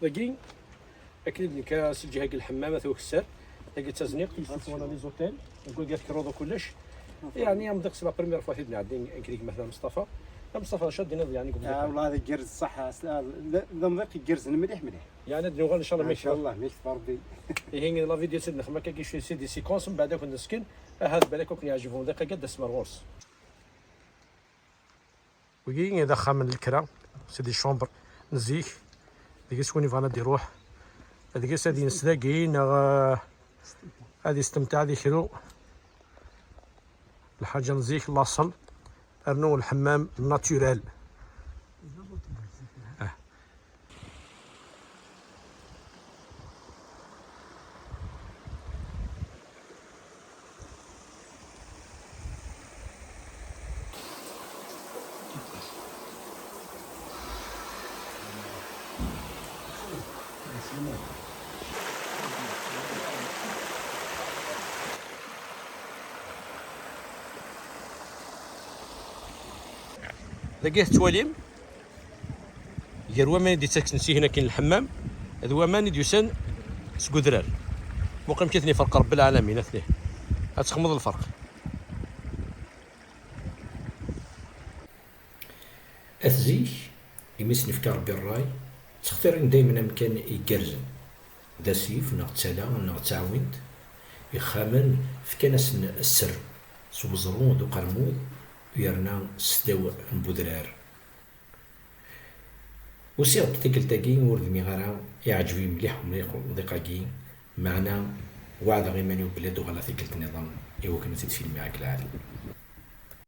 لاكي اكيد كاس الجهه ديال الحمام ثو كسر لاكي تزنيق يسمونا لي زوتيل نقول لك كروضو كلش يعني ام ديك لا بريمير فوا تيدنا عندي كريك مثلا مصطفى شادينا يعني قبل والله هذا الجرز صح نمضيق الجرز مليح يعني نديرو ان شاء الله ان شاء الله ميك بربي هي لا فيديو تسد نخمه كاين شي سي دي سيكونس من بعد كنا نسكن هاد بالك كون يعجبهم دقيقه قد اسمر غورس وكاين اذا خامن الكرا سي دي شومبر نزيك ديك شكون فانا نديروه هذيك سادي نسلاقين هادي استمتع هادي كيلو الحاجه نزيك لاصل ارنو الحمام ناتورال لقيت تواليم غير ومان دي تاكسنسي هنا كاين الحمام هذا ومان ديوسان سكودرار مقيم كيتني فرق رب العالمين اثنين غتخمض الفرق اثزيك يمسني في ربي الراي تختارين دائما مكان يقرزن دا سيف ناغ تسالا ناغ تعاوند يخامن في كناس السر سوزرون دو قرمود ويرنا سداو نبودرار وسيغ تاكلتاكي ورد ميغارا يعجبني مليح ودقاكي معنا وعد غيماني وبلاد وغلا تاكلت نظام ايوا كنا تيت فيلم معاك العالم